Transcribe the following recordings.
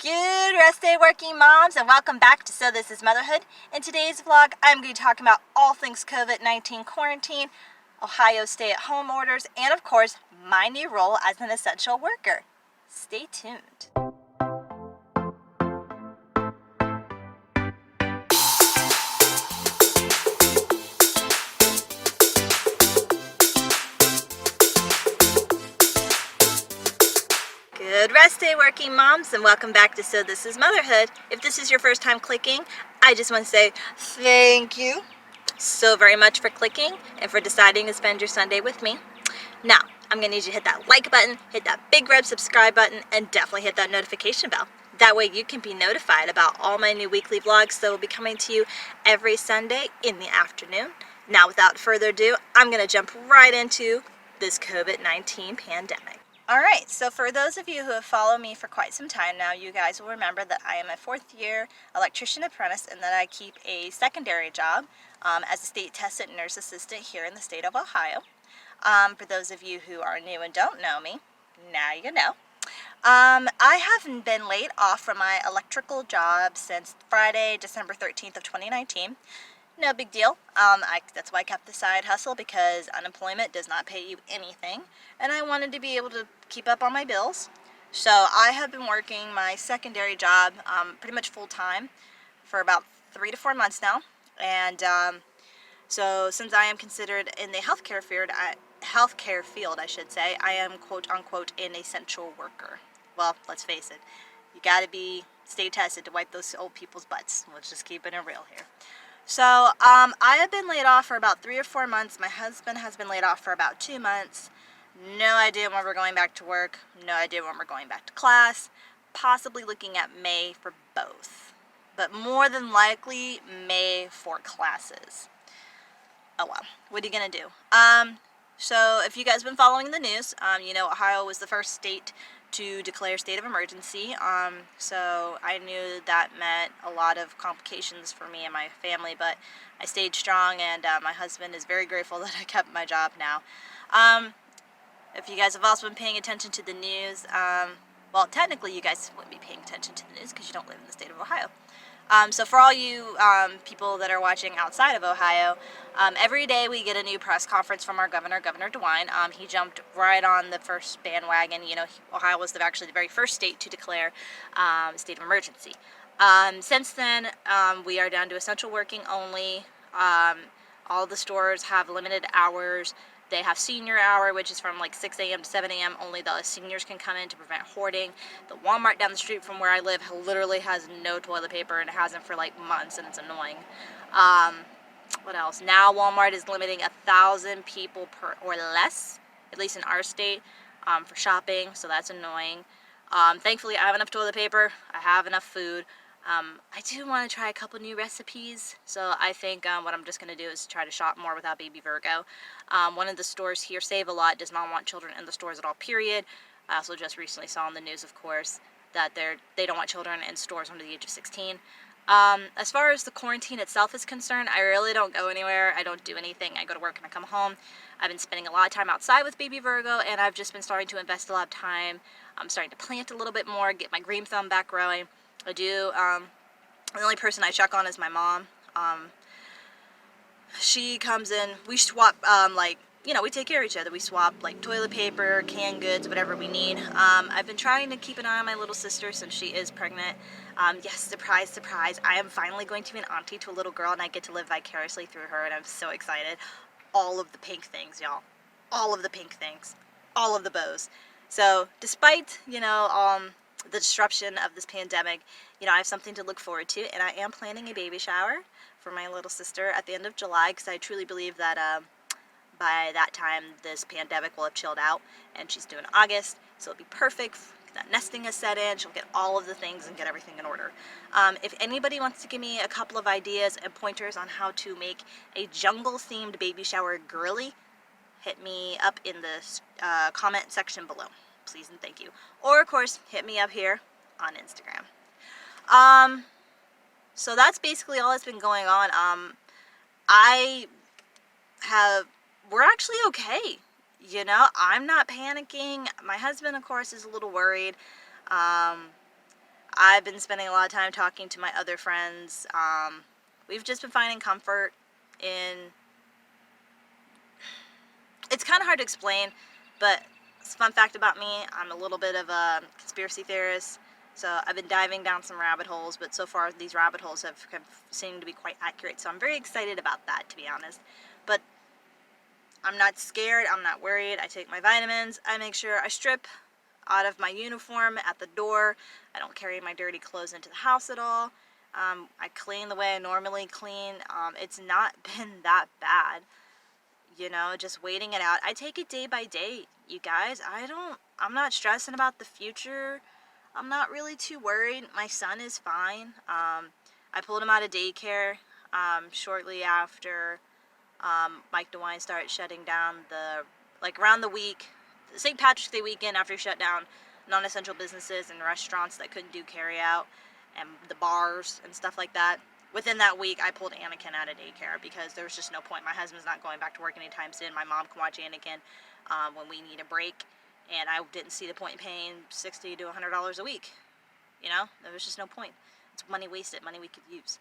Good rest day working moms, and welcome back to So This Is Motherhood. In today's vlog, I'm going to be talking about all things COVID-19 quarantine, Ohio stay-at-home orders, and of course, my new role as an essential worker. Stay tuned. Good rest day working moms, and welcome back to So This Is Motherhood. If this is your first time clicking, I just want to say thank you so very much for clicking and for deciding to spend your Sunday with me. Now, I'm going to need you to hit that like button, hit that big red subscribe button, and definitely hit that notification bell. That way you can be notified about all my new weekly vlogs that will be coming to you every Sunday in the afternoon. Now, without further ado, I'm going to jump right into this COVID-19 pandemic. Alright, so for those of you who have followed me for quite some time now, you guys will remember that I am a fourth year electrician apprentice and that I keep a secondary job as a state tested nurse assistant here in the state of Ohio. For those of you who are new and don't know me, now you know. I haven't been laid off from my electrical job since Friday, December 13th of 2019. No big deal. That's why I kept the side hustle, because unemployment does not pay you anything, and I wanted to be able to keep up on my bills. So I have been working my secondary job pretty much full-time for about 3 to 4 months now, and so since I am considered in the healthcare field, I should say, I am quote-unquote an essential worker. Well, let's face it, you gotta be state tested to wipe those old people's butts. Let's just keep it real here. So, I have been laid off for about 3 or 4 months. My husband has been laid off for about 2 months. No idea when we're going back to work. No idea when we're going back to class. Possibly looking at May for both. But more than likely, May for classes. Oh well, what are you going to do? So if you guys have been following the news, you know Ohio was the first state to declare state of emergency, so I knew that meant a lot of complications for me and my family, but I stayed strong, and my husband is very grateful that I kept my job now. If you guys have also been paying attention to the news, well, technically you guys wouldn't be paying attention to the news because you don't live in the state of Ohio. So for all you people that are watching outside of Ohio, every day we get a new press conference from our governor, Governor DeWine. He jumped right on the first bandwagon. You know, Ohio was actually the very first state to declare state of emergency. Since then, we are down to essential working only. All the stores have limited hours. They have senior hour, which is from like 6 a.m. to 7 a.m. Only the seniors can come in to prevent hoarding. The Walmart down the street from where I live literally has no toilet paper, and it hasn't for like months, and it's annoying. What else? Now Walmart is limiting 1,000 people per or less, at least in our state, for shopping, so that's annoying. Thankfully, I have enough toilet paper. I have enough food. I do want to try a couple new recipes, so I think what I'm just going to do is try to shop more without baby Virgo. One of the stores here, Save A Lot, does not want children in the stores at all, period. I also just recently saw on the news, of course, that they don't want children in stores under the age of 16. As far as the quarantine itself is concerned, I really don't go anywhere. I don't do anything. I go to work and I come home. I've been spending a lot of time outside with baby Virgo, and I've just been starting to invest a lot of time. I'm starting to plant a little bit more, get my green thumb back growing. I do. The only person I check on is my mom. She comes in, we swap, we take care of each other. We swap, like, toilet paper, canned goods, whatever we need. I've been trying to keep an eye on my little sister since she is pregnant. Yes, surprise, surprise, I am finally going to be an auntie to a little girl, and I get to live vicariously through her, and I'm so excited. All of the pink things, y'all. All of the pink things. All of the bows. So, despite, the disruption of this pandemic, I have something to look forward to, and I am planning a baby shower for my little sister at the end of July, because I truly believe that by that time this pandemic will have chilled out, and she's due in August, so it'll be perfect. That nesting has set in, she'll get all of the things and get everything in order. If anybody wants to give me a couple of ideas and pointers on how to make a jungle-themed baby shower girly, hit me up in the comment section below. Please and thank you. Or, of course, hit me up here on Instagram. So that's basically all that's been going on. We're actually okay. I'm not panicking. My husband, of course, is a little worried. I've been spending a lot of time talking to my other friends. We've just been finding comfort in... It's kind of hard to explain, but it's a fun fact about me. I'm a little bit of a conspiracy theorist. So I've been diving down some rabbit holes, but so far these rabbit holes have seemed to be quite accurate. So I'm very excited about that, to be honest. But I'm not scared. I'm not worried. I take my vitamins. I make sure I strip out of my uniform at the door. I don't carry my dirty clothes into the house at all. I clean the way I normally clean. It's not been that bad, you know, just waiting it out. I take it day by day, you guys. I'm not stressing about the future. I'm not really too worried. My son is fine. I pulled him out of daycare shortly after Mike DeWine started shutting down around the week, St. Patrick's Day weekend, after he shut down non-essential businesses and restaurants that couldn't do carry out and the bars and stuff like that. Within that week, I pulled Anakin out of daycare because there was just no point. My husband's not going back to work anytime soon. My mom can watch Anakin when we need a break, and I didn't see the point in paying $60 to $100 a week. You know, there was just no point. It's money wasted, money we could use.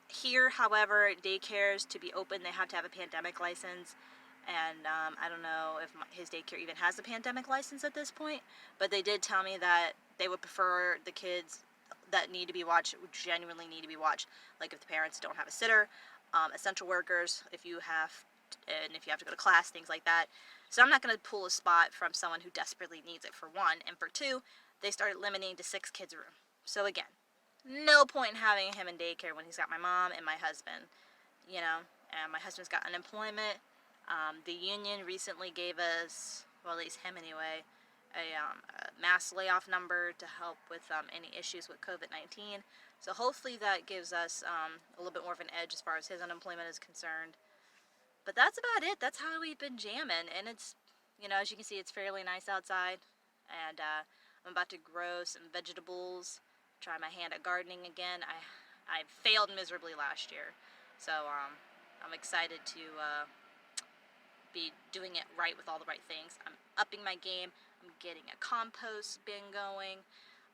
Here, however, daycares, to be open, they have to have a pandemic license. And I don't know if his daycare even has a pandemic license at this point, but they did tell me that they would prefer the kids that need to be watched, genuinely need to be watched, like if the parents don't have a sitter, essential workers, if you have to go to class, things like that. So I'm not going to pull a spot from someone who desperately needs it, for one, and for two, they started limiting to 6 kids a room. So again, no point in having him in daycare when he's got my mom and my husband, you know, and my husband's got unemployment. The union recently gave us, well, at least him anyway, a mass layoff number to help with any issues with COVID-19. So hopefully that gives us a little bit more of an edge as far as his unemployment is concerned. But that's about it. That's how we've been jamming. And it's, you know, as you can see, it's fairly nice outside. And I'm about to grow some vegetables, try my hand at gardening again. I failed miserably last year. So I'm excited to be doing it right with all the right things. I'm upping my game. I'm getting a compost bin going,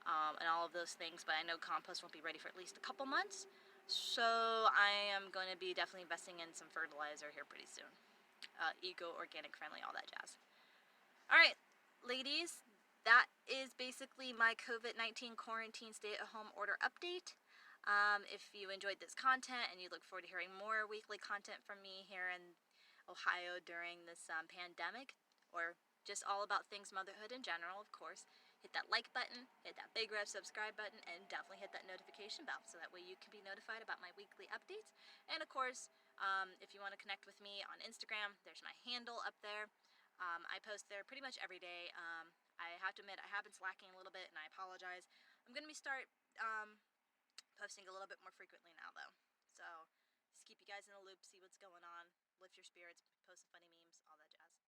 and all of those things, but I know compost won't be ready for at least a couple months, so I am going to be definitely investing in some fertilizer here pretty soon. Eco, organic, friendly, all that jazz. Alright, ladies, that is basically my COVID-19 quarantine stay-at-home order update. If you enjoyed this content and you look forward to hearing more weekly content from me here in Ohio during this pandemic, or just all about things motherhood in general, of course, hit that like button, hit that big red subscribe button, and definitely hit that notification bell so that way you can be notified about my weekly updates. And of course, if you want to connect with me on Instagram, there's my handle up there. I post there pretty much every day. I have to admit, I have been slacking a little bit, and I apologize. I'm going to start posting a little bit more frequently now, though. So just keep you guys in the loop, see what's going on, lift your spirits, post some funny memes, all that jazz.